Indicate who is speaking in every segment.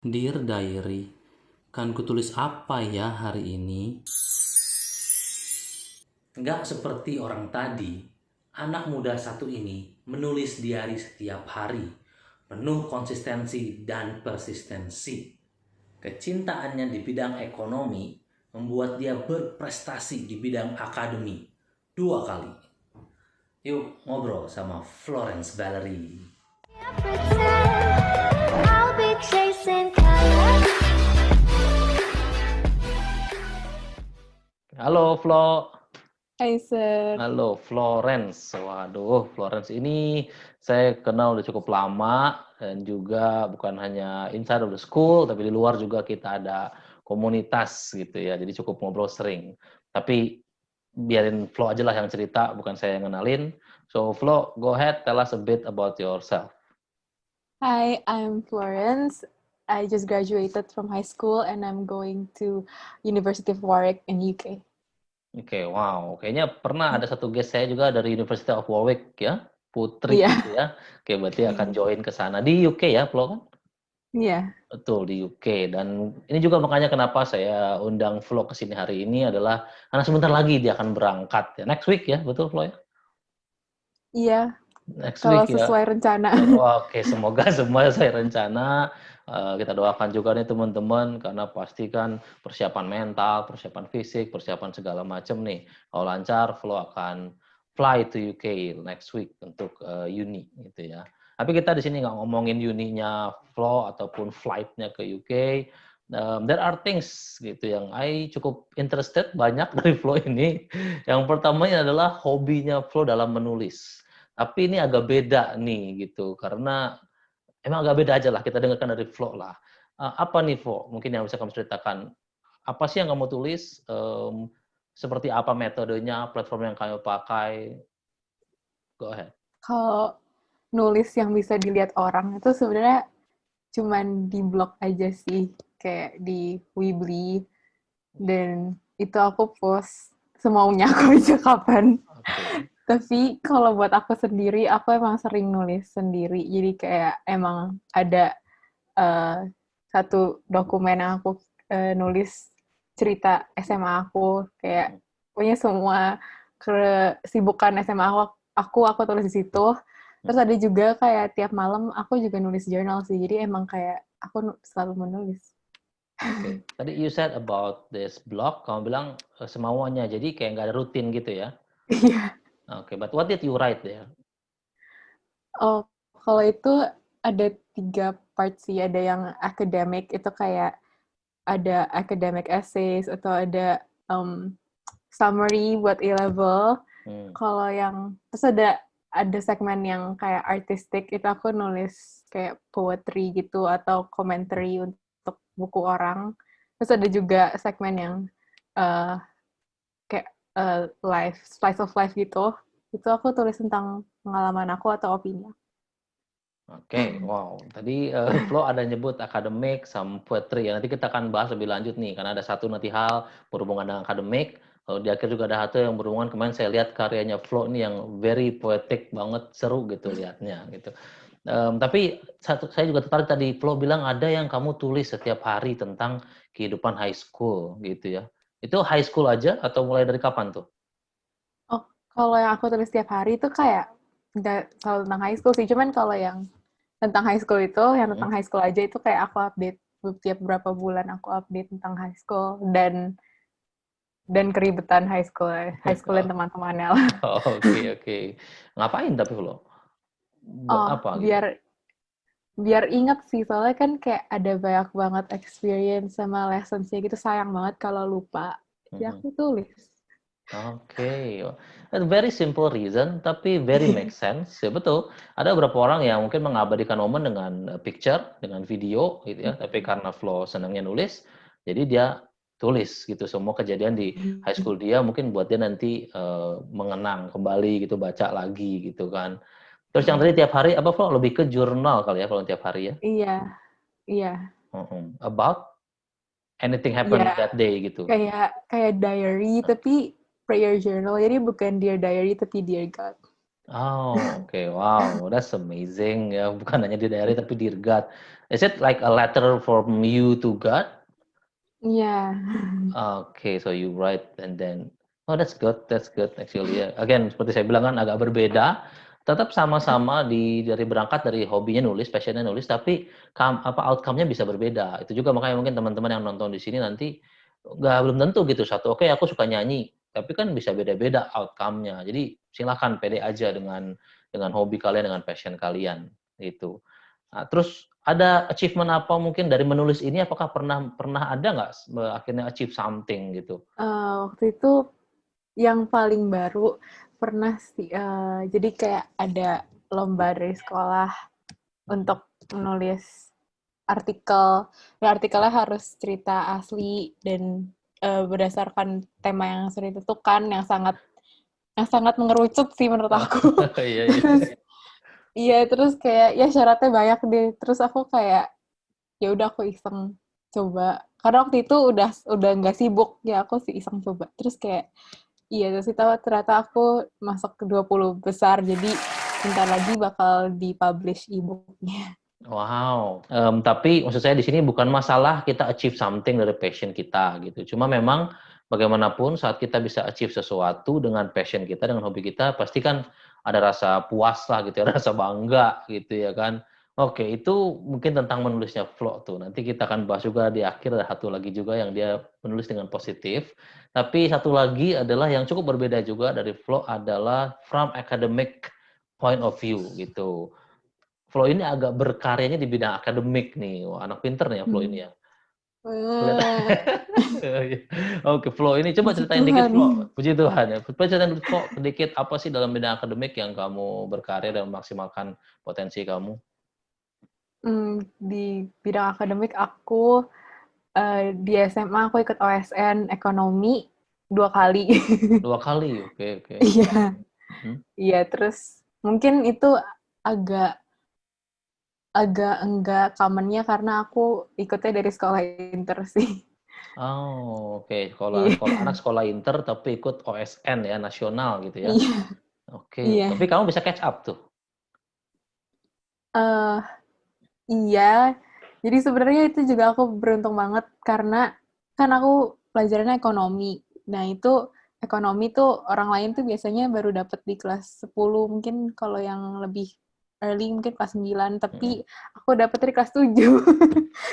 Speaker 1: Dear Diary, kan kutulis apa ya hari ini? Nggak seperti orang tadi, anak muda satu ini menulis diari setiap hari, penuh konsistensi dan persistensi. Kecintaannya di bidang ekonomi membuat dia berprestasi di bidang akademi 2 kali. Yuk ngobrol sama Florence Valerie.
Speaker 2: I'll be chasing colors.
Speaker 3: Halo Flo,
Speaker 4: Hai Sir.
Speaker 3: halo Florence. Waduh, Florence ini saya kenal udah cukup lama dan juga bukan hanya inside of the school, tapi di luar juga kita ada komunitas gitu ya. Jadi cukup ngobrol sering. Tapi biarin Flo aja lah yang cerita, bukan saya yang kenalin. So Flo, go ahead, tell us a bit about yourself.
Speaker 4: Hi, I'm Florence. I just graduated from high school and I'm going to University of Warwick in UK.
Speaker 3: Oke, wow. Kayaknya pernah ada satu guest saya juga dari University of Warwick ya, Putri
Speaker 4: Iya.
Speaker 3: gitu ya. Oke, berarti akan join ke sana di UK ya, Flo kan?
Speaker 4: Iya.
Speaker 3: Betul, di UK. Dan ini juga makanya kenapa saya undang Flo ke sini hari ini adalah karena sebentar lagi dia akan berangkat ya. Next week ya, betul Flo ya?
Speaker 4: Iya,
Speaker 3: Next
Speaker 4: kalau
Speaker 3: week ya.
Speaker 4: sesuai rencana.
Speaker 3: Oke, semoga semua saya rencana. Kita doakan juga nih teman-teman karena pasti kan persiapan mental, persiapan fisik, persiapan segala macam nih. Kalau lancar, Flo akan fly to UK next week untuk uni gitu ya. Tapi kita di sini nggak ngomongin uninya Flo ataupun flight-nya ke UK. There are things gitu yang I cukup interested banyak dari Flo ini. Yang pertamanya adalah hobinya Flo dalam menulis. Tapi ini agak beda nih gitu karena emang agak beda aja lah kita dengarkan dari Flo lah. Apa nih Flo? Mungkin yang bisa kamu ceritakan. Apa sih yang kamu tulis? Seperti apa metodenya? Platform yang kamu pakai? Go ahead.
Speaker 4: Kalau nulis yang bisa dilihat orang itu sebenarnya cuman di blog aja sih, kayak di Weebly, dan itu aku post semaunya aku aja kapan.
Speaker 3: Oke.
Speaker 4: Tapi kalau buat aku sendiri, aku emang sering nulis sendiri. Jadi kayak emang ada satu dokumen yang aku nulis cerita SMA aku, kayak pokoknya semua kesibukan SMA aku tulis di situ. Terus ada juga kayak tiap malam aku juga nulis jurnal sih. Jadi emang kayak aku selalu menulis.
Speaker 3: Oke. Tadi you said about this blog, kamu bilang semaunya, jadi kayak nggak ada rutin gitu ya?
Speaker 4: Iya.
Speaker 3: Oke, but what did you write there?
Speaker 4: Oh, kalau itu ada 3 part sih. Ada yang academic, itu kayak ada academic essays, atau ada summary buat A-level. Kalau yang, terus ada segmen yang kayak artistic, itu aku nulis kayak poetry gitu, atau commentary untuk buku orang. Terus ada juga segmen yang kayak life, slice of life gitu. Itu aku tulis tentang pengalaman aku atau opini.
Speaker 3: Oke, wow. Tadi Flo ada nyebut akademik sama poetry ya. Nanti kita akan bahas lebih lanjut nih, karena ada satu nanti hal berhubungan dengan akademik. Lalu di akhir juga ada satu yang berhubungan, kemarin saya lihat karyanya Flo nih yang very poetic banget, seru gitu liatnya gitu. Tapi saya juga tertarik tadi Flo bilang ada yang kamu tulis setiap hari tentang kehidupan high school gitu ya. Itu high school aja atau mulai dari kapan tuh?
Speaker 4: Oh, kalau yang aku tulis tiap hari itu kayak nggak selalu tentang high school sih. Cuman kalau yang tentang high school itu, yang tentang high school aja itu kayak aku update tiap berapa bulan aku update tentang high school dan keribetan high school dan teman-temannya lah.
Speaker 3: Oke, oke. Ngapain tapi Flo? Buat
Speaker 4: Oh,
Speaker 3: apa gitu?
Speaker 4: biar inget sih, soalnya kan kayak ada banyak banget experience sama lessons-nya gitu, sayang banget kalau lupa. Jadi
Speaker 3: Mhm.
Speaker 4: aku tulis.
Speaker 3: Oke, a very simple reason, tapi very make sense. Ya betul. Ada beberapa orang yang mungkin mengabadikan momen dengan picture, dengan video, gitu ya. Tapi karena Flo senangnya nulis, jadi dia tulis gitu semua kejadian di high school dia. Mungkin buat dia nanti mengenang kembali gitu, baca lagi gitu kan. Terus yang tadi tiap hari apa Flo? Lebih ke jurnal kali ya kalau tiap hari ya.
Speaker 4: Iya, iya.
Speaker 3: About anything happen
Speaker 4: Ya,
Speaker 3: that day gitu.
Speaker 4: kayak diary tapi prayer journal. Jadi bukan Dear Diary tapi Dear God.
Speaker 3: Oh, oke. Wow, that's amazing ya. Bukan hanya di diary tapi di God. Is it like a letter from you to God?
Speaker 4: Iya.
Speaker 3: Oke, so you write and then oh that's good actually ya. Again, seperti saya bilang kan agak berbeda, tetap sama-sama dari berangkat dari hobinya nulis, passion-nya nulis, tapi outcome-nya bisa berbeda. Itu juga makanya mungkin teman-teman yang nonton di sini nanti belum tentu gitu satu, "Oke, aku suka nyanyi," tapi kan bisa beda-beda outcome-nya. Jadi silakan pede aja dengan hobi kalian, dengan passion kalian, gitu. Nah, terus ada achievement apa mungkin dari menulis ini apakah pernah pernah ada nggak akhirnya achieve something gitu?
Speaker 4: Waktu itu yang paling baru pernah sih, jadi kayak ada lomba dari sekolah
Speaker 3: Mhm.
Speaker 4: untuk menulis artikel. Ya artikelnya harus cerita asli dan, berdasarkan tema yang sudah ditentukan yang sangat mengerucut sih menurut
Speaker 3: Oh,
Speaker 4: aku.
Speaker 3: iya iya.
Speaker 4: Terus iya, terus kayak ya syaratnya banyak deh. Terus aku kayak, ya udah aku iseng coba. Karena waktu itu udah nggak sibuk, ya aku sih iseng coba. Terus kayak iya, terus tahu ternyata aku masuk ke 20 besar, jadi bentar lagi bakal di-publish e-book-nya.
Speaker 3: Wow, tapi maksud saya di sini bukan masalah kita achieve something dari passion kita gitu. Cuma memang bagaimanapun saat kita bisa achieve sesuatu dengan passion kita, dengan hobi kita, pasti kan ada rasa puas lah gitu ya, rasa bangga gitu ya kan. Oke, itu mungkin tentang menulisnya Flo tuh. Nanti kita akan bahas juga di akhir ada satu lagi juga yang dia menulis dengan positif. Tapi satu lagi adalah yang cukup berbeda juga dari Flo adalah from academic point of view gitu. Flo ini agak berkaryanya di bidang akademik nih. Wah, anak pinter nih ya Flo ini
Speaker 4: Hmm.
Speaker 3: ya. Kelihatan.
Speaker 4: Wah,
Speaker 3: Oke, Flo ini coba
Speaker 4: puji
Speaker 3: ceritain dikit
Speaker 4: Tuhan.
Speaker 3: Flo. Puji Tuhan ya. Coba ceritain Flo sedikit apa sih dalam bidang akademik yang kamu berkarya dan memaksimalkan potensi kamu?
Speaker 4: Di bidang akademik aku, di SMA aku ikut OSN ekonomi 2 kali.
Speaker 3: 2 kali, oke oke.
Speaker 4: Iya,
Speaker 3: Mhm.
Speaker 4: iya, terus mungkin itu agak agak enggak common-nya karena aku ikutnya dari sekolah inter sih.
Speaker 3: Oh, oke. Sekolah
Speaker 4: Iya,
Speaker 3: sekolah anak sekolah inter tapi ikut OSN ya, nasional gitu ya.
Speaker 4: iya,
Speaker 3: Oke,
Speaker 4: iya.
Speaker 3: tapi kamu bisa catch up tuh?
Speaker 4: Eee, iya. Jadi sebenarnya itu juga aku beruntung banget karena kan aku pelajarannya ekonomi. Nah, itu ekonomi tuh orang lain tuh biasanya baru dapet di kelas 10, mungkin kalau yang lebih early mungkin kelas 9,
Speaker 3: Mhm.
Speaker 4: tapi aku dapet di kelas 7.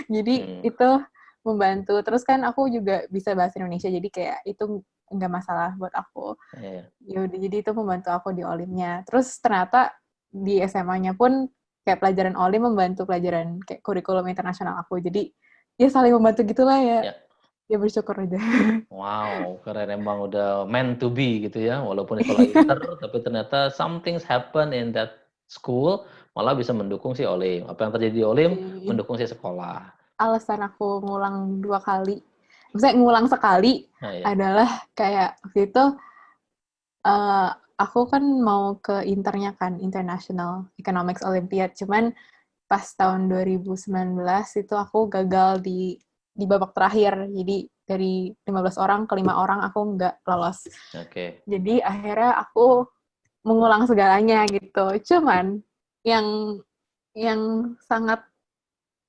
Speaker 4: Jadi
Speaker 3: Mmm,
Speaker 4: itu membantu. Terus kan aku juga bisa bahasa Indonesia, jadi kayak itu nggak masalah buat aku.
Speaker 3: iya.
Speaker 4: Ya udah, jadi itu membantu aku di Olimnya. Terus ternyata di SMA-nya pun kayak pelajaran Olim membantu pelajaran kayak kurikulum internasional aku. Jadi ya saling membantu gitulah ya.
Speaker 3: Ya.
Speaker 4: Ya bersyukur aja.
Speaker 3: Wow, keren emang udah meant to be gitu ya, walaupun sekolah inter, tapi ternyata something's happen in that school, malah bisa mendukung si Olim. Apa yang terjadi di Olim,
Speaker 4: Iya.
Speaker 3: mendukung si sekolah.
Speaker 4: Alasan aku ngulang 2 kali, maksudnya ngulang sekali
Speaker 3: Nah ya,
Speaker 4: adalah kayak waktu itu, eee, aku kan mau ke internya kan, International Economics Olympiad, cuman pas tahun 2019 itu aku gagal di babak terakhir. Jadi dari 15 orang ke 5 orang aku nggak lolos.
Speaker 3: oke.
Speaker 4: Jadi akhirnya aku mengulang segalanya gitu. Cuman yang yang sangat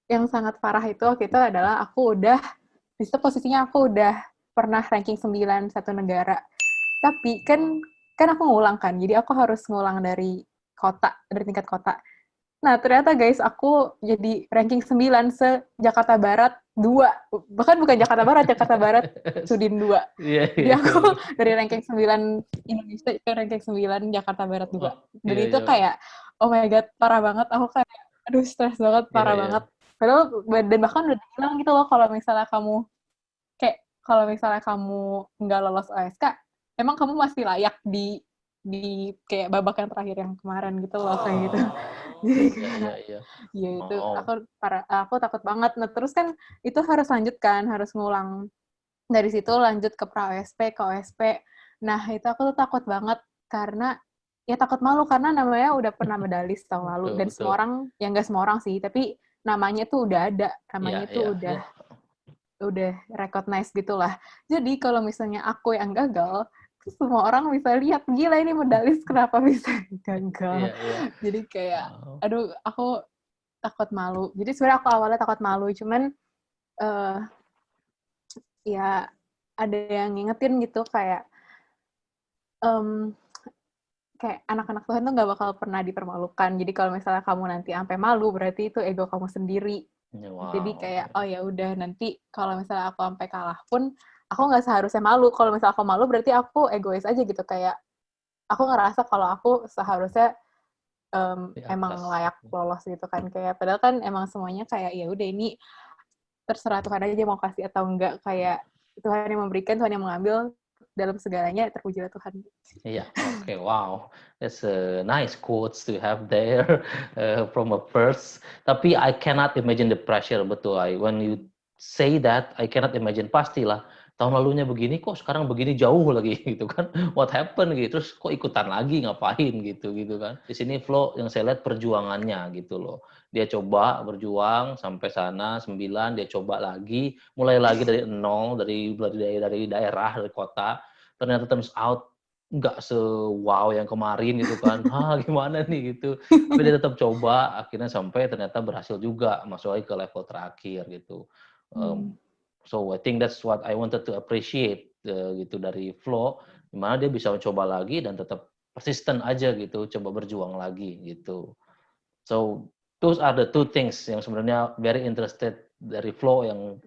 Speaker 4: yang sangat parah itu waktu itu adalah aku udah di situ posisinya aku udah pernah ranking 9 satu negara. Tapi kan aku ngulang kan. Jadi aku harus ngulang dari kota, dari tingkat kota. Nah, ternyata guys, aku jadi ranking 9 se-Jakarta Barat 2. Bahkan bukan Jakarta Barat, Jakarta Barat Sudin 2.
Speaker 3: Iya
Speaker 4: Jadi
Speaker 3: iya
Speaker 4: aku
Speaker 3: iya.
Speaker 4: dari ranking 9 Indonesia ke ranking 9 Jakarta Barat 2.
Speaker 3: Oh,
Speaker 4: Dan
Speaker 3: iya
Speaker 4: itu
Speaker 3: iya.
Speaker 4: kayak, oh my God, parah banget. Aku kayak, aduh stres banget,
Speaker 3: Iya
Speaker 4: parah
Speaker 3: iya.
Speaker 4: banget. Padahal, dan bahkan udah bilang gitu loh, kalau misalnya kamu nggak lolos OSK, emang kamu masih layak di kayak babak yang terakhir yang kemarin gitu loh, kayak gitu. Jadi
Speaker 3: Iya iya
Speaker 4: kayak
Speaker 3: iya.
Speaker 4: ya itu
Speaker 3: Oh,
Speaker 4: aku takut banget. Nah, terus kan itu harus lanjut kan, harus ngulang dari situ lanjut ke pra-OSP, ke OSP. Nah, itu aku tuh takut banget karena ya takut malu karena namanya udah pernah medali tahun lalu
Speaker 3: betul
Speaker 4: dan
Speaker 3: betul.
Speaker 4: semua orang, ya nggak semua orang sih, tapi namanya tuh udah ada,
Speaker 3: Iya
Speaker 4: namanya
Speaker 3: iya
Speaker 4: tuh
Speaker 3: iya.
Speaker 4: udah recognize gitulah. Jadi kalau misalnya aku yang gagal, semua orang bisa lihat, gila ini medalis kenapa bisa gagal.
Speaker 3: Iya, iya.
Speaker 4: Jadi kayak,
Speaker 3: Oh.
Speaker 4: aduh aku takut malu. Jadi sebenarnya aku awalnya takut malu, cuman eh ya ada yang ngingetin gitu kayak em, kayak anak-anak Tuhan tuh nggak bakal pernah dipermalukan. Jadi kalau misalnya kamu nanti sampai malu, berarti itu ego kamu sendiri.
Speaker 3: Ya,
Speaker 4: Jadi
Speaker 3: wow.
Speaker 4: kayak oh ya udah nanti kalau misalnya aku sampai kalah pun aku nggak seharusnya malu. Kalau misalnya aku malu berarti aku egois aja gitu kayak aku ngerasa kalau aku seharusnya
Speaker 3: Di
Speaker 4: emang
Speaker 3: atas.
Speaker 4: layak lolos gitu kan kayak padahal kan emang semuanya kayak ya udah ini terserah Tuhan aja mau kasih atau enggak kayak Tuhan yang memberikan Tuhan yang mengambil dalam segalanya terpujilah Tuhan.
Speaker 3: Yeah, okay, wow. That's a nice quotes to have there from a verse. Tapi I cannot imagine the pressure, betul. When you say that, I cannot imagine. Pastilah, tahun lalunya begini, kok sekarang begini jauh lagi gitu kan. What happened gitu, terus kok ikutan lagi, ngapain gitu kan. Di sini Flo yang saya lihat perjuangannya gitu loh. Dia coba berjuang sampai sana, 9, dia coba lagi, mulai lagi dari nol, dari daerah, dari kota, ternyata turns out nggak se-wow yang kemarin gitu kan, gimana nih gitu. Tapi dia tetap coba, akhirnya sampai ternyata berhasil juga masuk lagi ke level terakhir gitu.
Speaker 4: Hmm.
Speaker 3: So I think that's what I wanted to appreciate gitu dari Flo, di mana dia bisa mencoba lagi dan tetap persisten aja gitu, coba berjuang lagi gitu. So those are the two things yang sebenarnya very interested dari Flo yang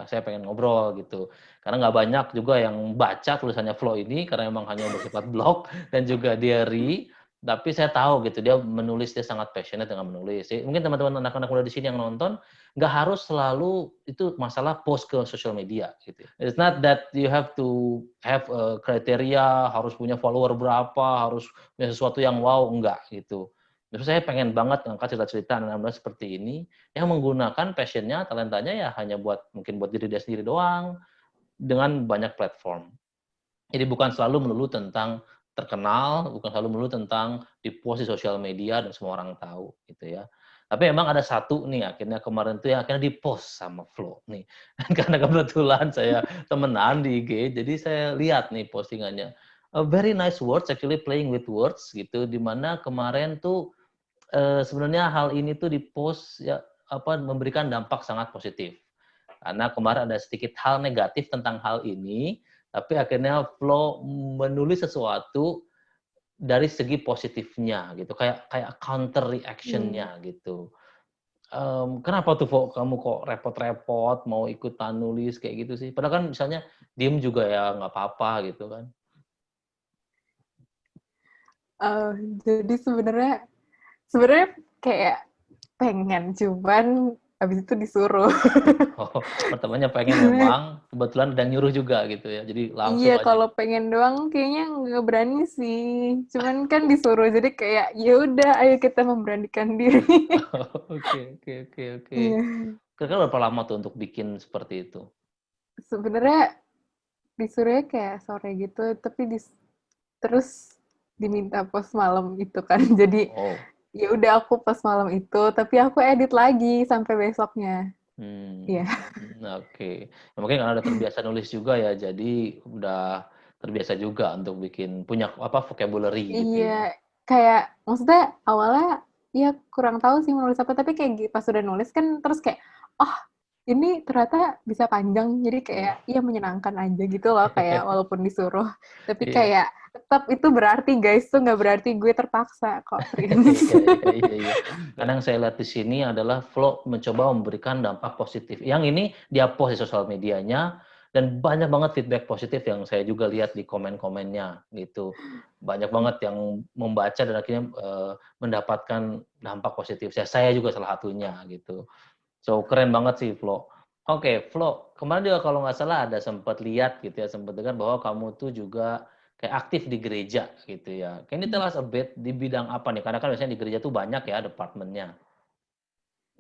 Speaker 3: saya pengen ngobrol gitu. Karena nggak banyak juga yang baca tulisannya Flo ini karena memang hanya bersifat blog dan juga diary. Tapi saya tahu gitu dia menulis, dia sangat passionate dengan menulis. Mungkin teman-teman anak-anak muda di sini yang nonton nggak harus selalu itu masalah post ke social media gitu. It's not that you have to have a kriteria harus punya follower berapa, harus punya sesuatu yang wow, enggak gitu. Justru saya pengen banget ngangkat cerita-cerita anak muda seperti ini yang menggunakan passion-nya, talentanya ya hanya mungkin buat diri dia sendiri doang dengan banyak platform. Jadi bukan selalu melulu tentang terkenal, bukan selalu melulu tentang di-post di sosial media dan semua orang tahu gitu ya. Tapi emang ada satu nih akhirnya kemarin tuh yang akhirnya di-post sama Flo nih. Karena kebetulan saya temenan di IG, jadi saya lihat nih postingannya. A very nice words, actually playing with words gitu, di mana kemarin tuh sebenarnya hal ini tuh di-post ya memberikan dampak sangat positif. Karena kemarin ada sedikit hal negatif tentang hal ini, tapi akhirnya Flo menulis sesuatu dari segi positifnya gitu, kayak kayak counter reaction-nya gitu. Kenapa tuh Flo kamu kok repot-repot mau ikutan nulis kayak gitu sih? Padahal kan misalnya diem juga ya nggak apa-apa gitu kan.
Speaker 4: Eh, jadi sebenarnya kayak pengen, cuman habis itu disuruh.
Speaker 3: Oh, pertamanya pengen
Speaker 4: Karena
Speaker 3: memang, kebetulan ada yang nyuruh juga gitu ya, jadi langsung
Speaker 4: iya
Speaker 3: aja
Speaker 4: kalau
Speaker 3: gitu.
Speaker 4: pengen doang kayaknya nggak berani sih. Cuman kan disuruh jadi kayak ya udah ayo kita memberanikan diri.
Speaker 3: Oke, oke, oke, oke.
Speaker 4: Iya.
Speaker 3: Kira-kira berapa lama tuh untuk bikin seperti itu?
Speaker 4: Sebenarnya disuruhnya kayak sore gitu, tapi terus diminta post malam itu kan. Jadi
Speaker 3: Oh,
Speaker 4: ya udah aku post malam itu, tapi aku edit lagi sampai besoknya. Iya.
Speaker 3: hmm, oke. Ya, mungkin karena udah terbiasa nulis juga ya, jadi udah terbiasa juga untuk bikin punya apa vocabulary gitu ya.
Speaker 4: Iya, kayak maksudnya awalnya ya kurang tahu sih menulis apa, tapi kayak pas udah nulis kan terus kayak, oh ini ternyata bisa panjang, jadi kayak ya menyenangkan aja gitu loh, kayak walaupun disuruh, tapi
Speaker 3: Iya,
Speaker 4: kayak tetap itu berarti guys, tuh nggak berarti gue terpaksa kok, Prince.
Speaker 3: iya, iya, iya, iya. Karena yang saya lihat di sini adalah Flo mencoba memberikan dampak positif. Yang ini dia post di sosial medianya dan banyak banget feedback positif yang saya juga lihat di komen-komennya gitu. Banyak banget yang membaca dan akhirnya mendapatkan dampak positif. Saya juga salah satunya gitu. So keren banget sih Flo. Oke, Flo, kemarin juga kalau nggak salah ada sempat lihat gitu ya, sempat dengar bahwa kamu tuh juga kayak aktif di gereja gitu ya. Can you tell us a bit di bidang apa nih? Karena kan biasanya di gereja tuh banyak ya departemennya.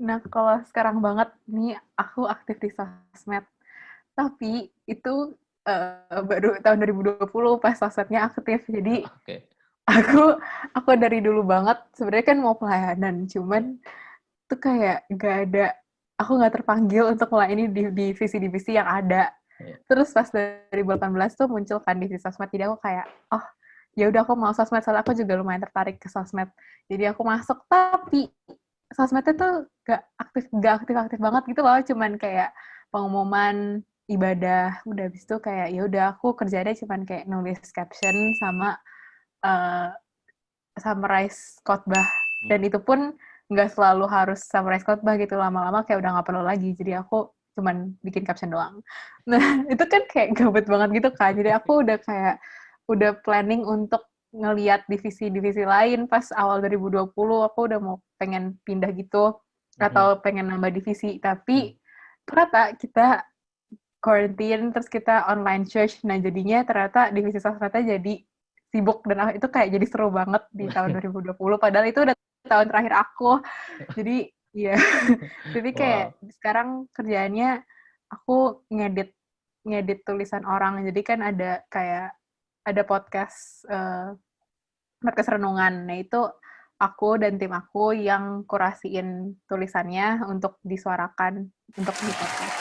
Speaker 4: Nah, kalau sekarang banget nih aku aktif di sosmed, tapi itu baru tahun 2020 pas sosmednya aktif, jadi
Speaker 3: Oke.
Speaker 4: aku aku dari dulu banget sebenarnya kan mau pelayanan, cuman tuh kayak nggak ada aku nggak terpanggil untuk melayani di divisi-divisi yang ada.
Speaker 3: Iya.
Speaker 4: Terus pas 2018 tuh muncul kan divisi sosmed, jadi aku kayak, oh ya udah aku mau sosmed, soalnya aku juga lumayan tertarik ke sosmed. Jadi aku masuk, tapi sosmednya tuh gak aktif banget gitu loh, cuman kayak pengumuman ibadah, udah habis itu kayak ya udah aku kerjanya cuman kayak nulis caption sama uh, summarize khotbah, dan itu pun nggak selalu harus summarize khotbah gitu, lama-lama kayak udah nggak perlu lagi, jadi aku cuman bikin caption doang. Nah itu kan kayak gabut banget gitu kan, jadi aku udah kayak udah planning untuk ngeliat divisi-divisi lain pas awal 2020, aku udah mau pengen pindah gitu atau pengen nambah divisi, tapi ternyata kita quarantine terus kita online church, nah jadinya ternyata divisi sosmednya jadi sibuk, dan itu kayak jadi seru banget di tahun 2020, padahal itu udah tahun terakhir aku. Jadi ya jadi kayak
Speaker 3: Wow.
Speaker 4: sekarang kerjaannya aku ngedit ngedit tulisan orang, jadi kan ada kayak ada podcast renungan, nah itu aku dan tim aku yang kurasiin tulisannya untuk disuarakan untuk di podcast.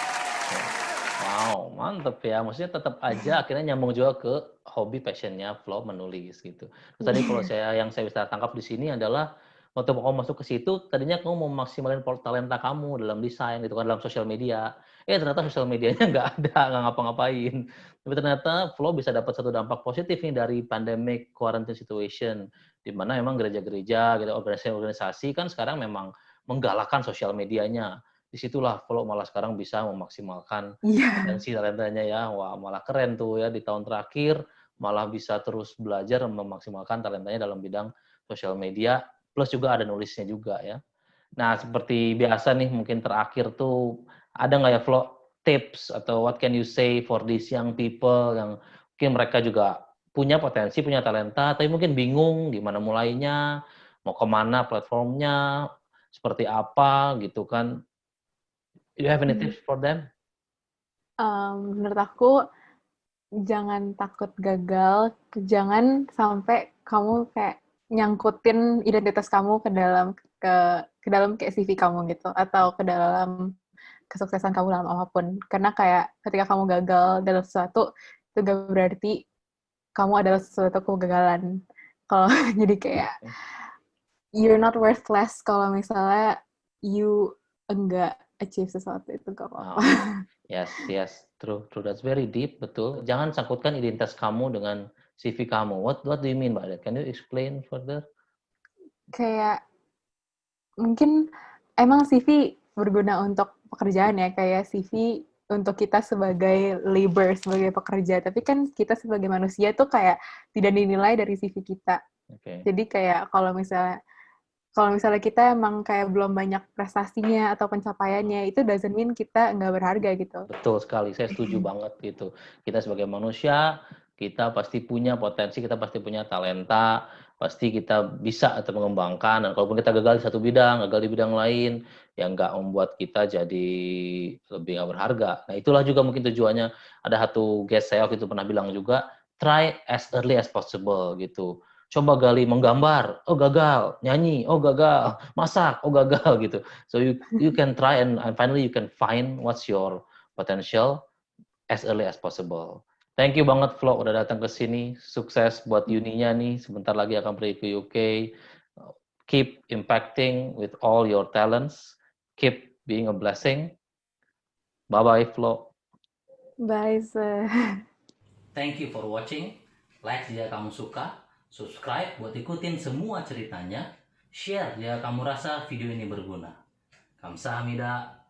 Speaker 3: Wow, mantep ya. Maksudnya tetap aja akhirnya nyambung juga ke hobi passionnya Flo menulis gitu. Terus tadi kalau yang saya bisa tangkap di sini adalah waktu kamu masuk ke situ, tadinya kamu mau maksimalin talenta kamu dalam desain gitu kan, dalam sosial media. Ternyata sosial medianya nggak ada, nggak ngapa-ngapain. Tapi ternyata Flo bisa dapat satu dampak positif nih dari pandemic quarantine situation, di mana memang gereja-gereja gitu, organisasi-organisasi kan sekarang memang menggalakkan sosial medianya. Disitulah Flo malah sekarang bisa memaksimalkan
Speaker 4: Iya.
Speaker 3: potensi talentanya ya. Wah, malah keren tuh ya di tahun terakhir malah bisa terus belajar memaksimalkan talentanya dalam bidang sosial media, plus juga ada nulisnya juga ya. Nah, seperti biasa nih mungkin terakhir tuh ada nggak ya Flo tips atau what can you say for these young people yang mungkin mereka juga punya potensi, punya talenta, tapi mungkin bingung gimana mulainya, mau kemana platformnya, seperti apa gitu kan. Do you have any tips for them?
Speaker 4: Menurut aku jangan takut gagal, jangan sampai kamu kayak nyangkutin identitas kamu ke dalam kayak CV kamu gitu, atau ke dalam kesuksesan kamu dalam apapun. Karena kayak ketika kamu gagal dalam sesuatu, itu gak berarti kamu adalah sesuatu kegagalan. Kalau jadi kayak you're not worthless kalau misalnya you enggak achieve sesuatu, itu gak apa-apa.
Speaker 3: Oh, yes, yes, true, true. That's very deep, betul. Jangan sangkutkan identitas kamu dengan CV kamu. What do you mean by that? Can you explain further?
Speaker 4: Kayak mungkin emang CV berguna untuk pekerjaan ya, kayak CV untuk kita sebagai labor, sebagai pekerja, tapi kan kita sebagai manusia tuh kayak tidak dinilai dari CV kita.
Speaker 3: Oke,
Speaker 4: Jadi kayak kalau misalnya kita emang kayak belum banyak prestasinya atau pencapaiannya, itu doesn't mean kita nggak berharga gitu.
Speaker 3: betul sekali. Saya setuju banget gitu. Kita sebagai manusia, kita pasti punya potensi, kita pasti punya talenta, pasti kita bisa atau mengembangkan. Dan kalaupun kita gagal di satu bidang, gagal di bidang lain, yang nggak membuat kita jadi lebih nggak berharga. Nah, itulah juga mungkin tujuannya. Ada satu guest saya waktu itu pernah bilang juga, try as early as possible gitu. Coba gali menggambar, oh gagal, nyanyi, oh gagal, masak, oh gagal gitu. So you can try and finally you can find what's your potential as early as possible. Thank you banget Flo udah datang ke sini. Sukses buat Uninya nih. Sebentar lagi akan pergi ke UK. Keep impacting with all your talents. Keep being a blessing. Bye-bye Flo.
Speaker 4: Bye, sir.
Speaker 1: Thank you for watching. Like jika kamu suka, subscribe buat ikutin semua ceritanya, share jika kamu rasa video ini berguna. Kamsahamnida.